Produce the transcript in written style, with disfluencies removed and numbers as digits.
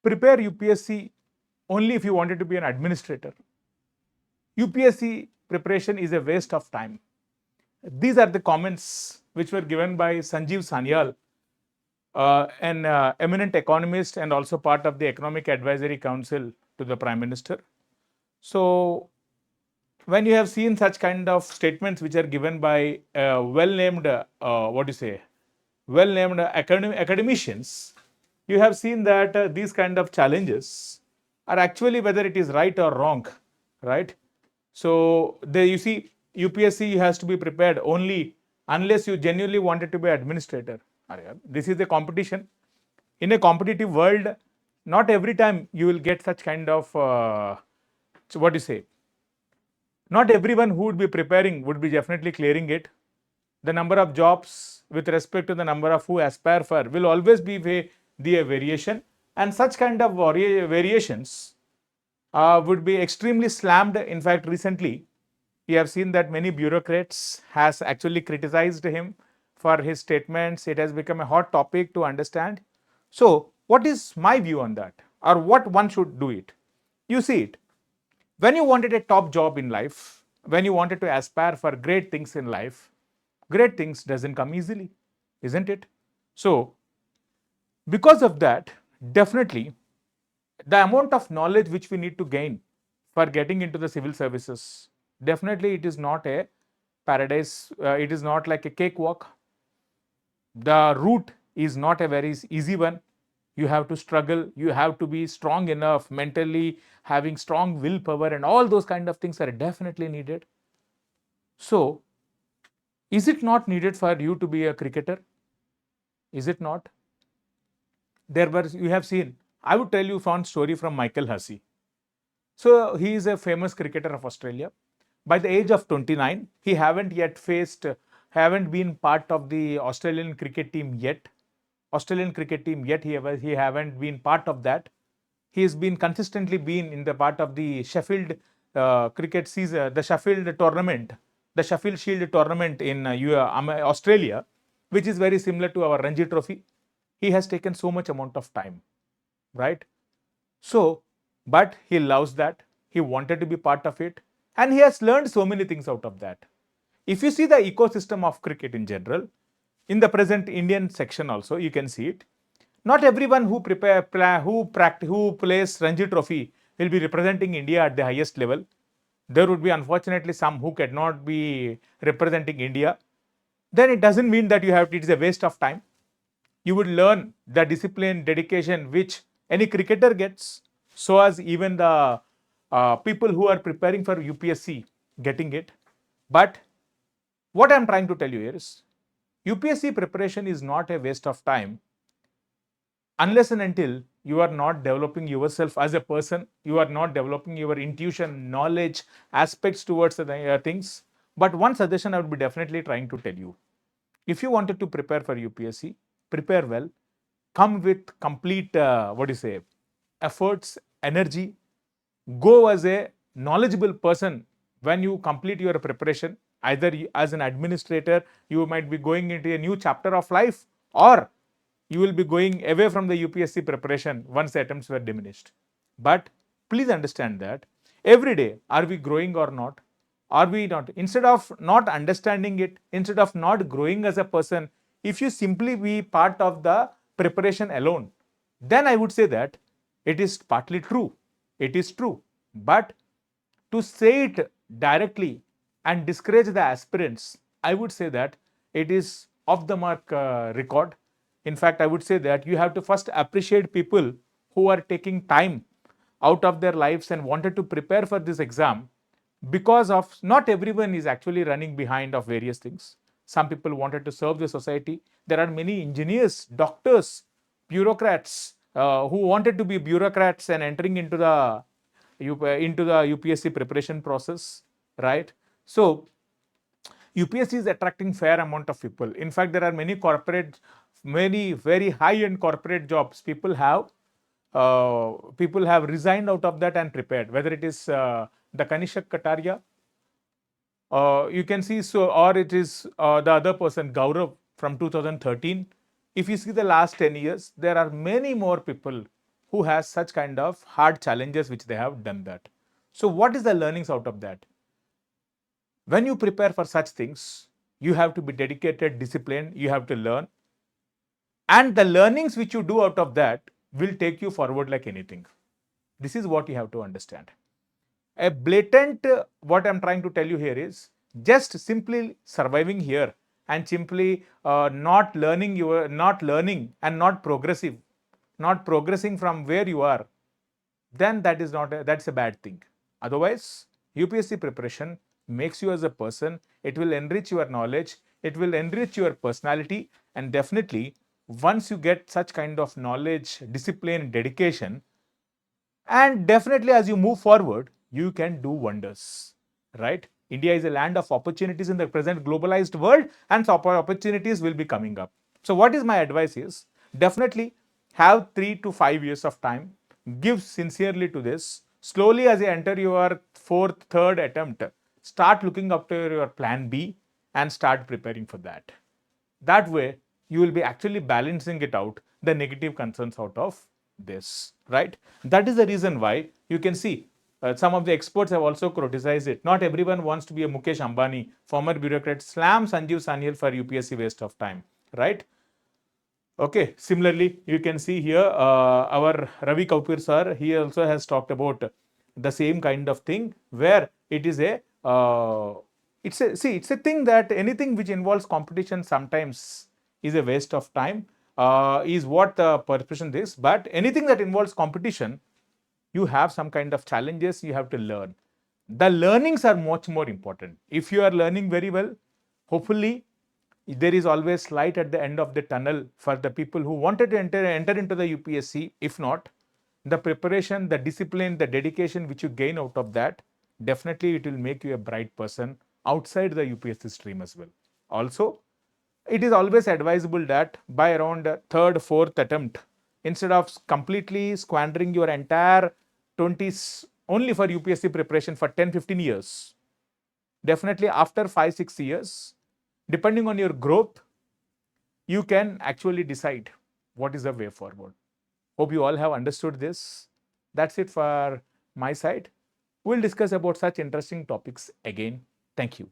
prepare UPSC only if you wanted to be an administrator. UPSC preparation is a waste of time. These are the comments which were given by Sanjeev Sanyal, an eminent economist and also part of the Economic Advisory Council to the Prime Minister. So, when you have seen such kind of statements which are given by well-named, well-named academicians, you have seen that these kind of challenges are actually whether it is right or wrong, right? So you see, UPSC has to be prepared only unless you genuinely wanted to be administrator. This is a competition. In a competitive world, not every time you will get such kind of not everyone who would be preparing would be definitely clearing it. The number of jobs with respect to the number of who aspire for will always be the variation, and such kind of variations would be extremely slammed. In fact, recently we have seen that many bureaucrats has actually criticized him for his statements. It has become a hot topic to understand. So what is my view on that, or what one should do it? You see it. When you wanted a top job in life, when you wanted to aspire for great things in life, great things doesn't come easily, isn't it? So because of that, definitely the amount of knowledge which we need to gain for getting into the civil services, definitely it is not a paradise. It is not like a cakewalk. The route is not a very easy one. You have to struggle. You have to be strong enough mentally, having strong willpower, and all those kind of things are definitely needed. So, is it not needed for you to be a cricketer? Is it not? You have seen, I would tell you one story from Michael Hussey. So he is a famous cricketer of Australia. By the age of 29, he haven't been part of the Australian cricket team yet. He haven't been part of that. He has been consistently been in the part of the Sheffield cricket season, the Sheffield tournament, the Sheffield Shield tournament in Australia, which is very similar to our Ranji Trophy. He has taken so much amount of time, right? So, but he loves that. He wanted to be part of it, and he has learned so many things out of that. If you see the ecosystem of cricket in general, in the present Indian section also, you can see it. Not everyone who plays Ranji Trophy will be representing India at the highest level. There would be unfortunately some who cannot be representing India. Then it doesn't mean that it is a waste of time. You would learn the discipline, dedication which any cricketer gets, so as even the people who are preparing for UPSC getting it. But what I'm trying to tell you here is, UPSC preparation is not a waste of time unless and until you are not developing yourself as a person, you are not developing your intuition, knowledge, aspects towards the things. But one suggestion I would be definitely trying to tell you, if you wanted to prepare for UPSC, prepare well, come with complete, efforts, energy, go as a knowledgeable person. When you complete your preparation, either as an administrator, you might be going into a new chapter of life, or you will be going away from the UPSC preparation once the attempts were diminished. But please understand that every day, are we growing or not? Are we not? Instead of not understanding it, instead of not growing as a person, if you simply be part of the preparation alone, then I would say that it is partly true. It is true. But to say it directly and discourage the aspirants, I would say that it is off the mark record. In fact, I would say that you have to first appreciate people who are taking time out of their lives and wanted to prepare for this exam, because of not everyone is actually running behind of various things. Some people wanted to serve the society. There are many engineers, doctors, bureaucrats who wanted to be bureaucrats and entering into the UPSC preparation process, right? So UPSC is attracting fair amount of people. In fact, there are many very high-end corporate jobs. People have resigned out of that and prepared. Whether it is the Kanishak Kataria, you can see, or it is the other person, Gaurav, from 2013. If you see the last 10 years, there are many more people who has such kind of hard challenges which they have done that. So what is the learnings out of that? When you prepare for such things, you have to be dedicated, disciplined, you have to learn. And the learnings which you do out of that will take you forward like anything. This is what you have to understand. A blatant, what I'm trying to tell you here is just simply surviving here and simply not learning and not progressing from where you are, then that is not that's a bad thing. Otherwise, UPSC preparation makes you as a person, it will enrich your knowledge, it will enrich your personality, and definitely once you get such kind of knowledge, discipline, dedication, and definitely as you move forward, you can do wonders, right? India is a land of opportunities in the present globalized world, and opportunities will be coming up. So what is my advice is, definitely have 3 to 5 years of time, give sincerely to this. Slowly as you enter your fourth, third attempt, start looking after your plan B and start preparing for that. That way, you will be actually balancing it out, the negative concerns out of this, right? That is the reason why you can see some of the experts have also criticized it. Not everyone wants to be a Mukesh Ambani, former bureaucrat, slam Sanjeev Sanyal for UPSC waste of time, right? Okay, similarly, you can see here our Ravi Kaupir sir, he also has talked about the same kind of thing where it is it's a thing that anything which involves competition sometimes is a waste of time, is what the perception is. But anything that involves competition, you have some kind of challenges you have to learn. The learnings are much more important. If you are learning very well, hopefully there is always light at the end of the tunnel for the people who wanted to enter into the UPSC. If not, the preparation, the discipline, the dedication which you gain out of that, definitely it will make you a bright person outside the UPSC stream as well. Also, it is always advisable that by around third, fourth attempt, instead of completely squandering your entire 20s only for UPSC preparation for 10, 15 years, definitely after 5, 6 years, depending on your growth, you can actually decide what is the way forward. Hope you all have understood this. That's it for my side. We'll discuss about such interesting topics again. Thank you.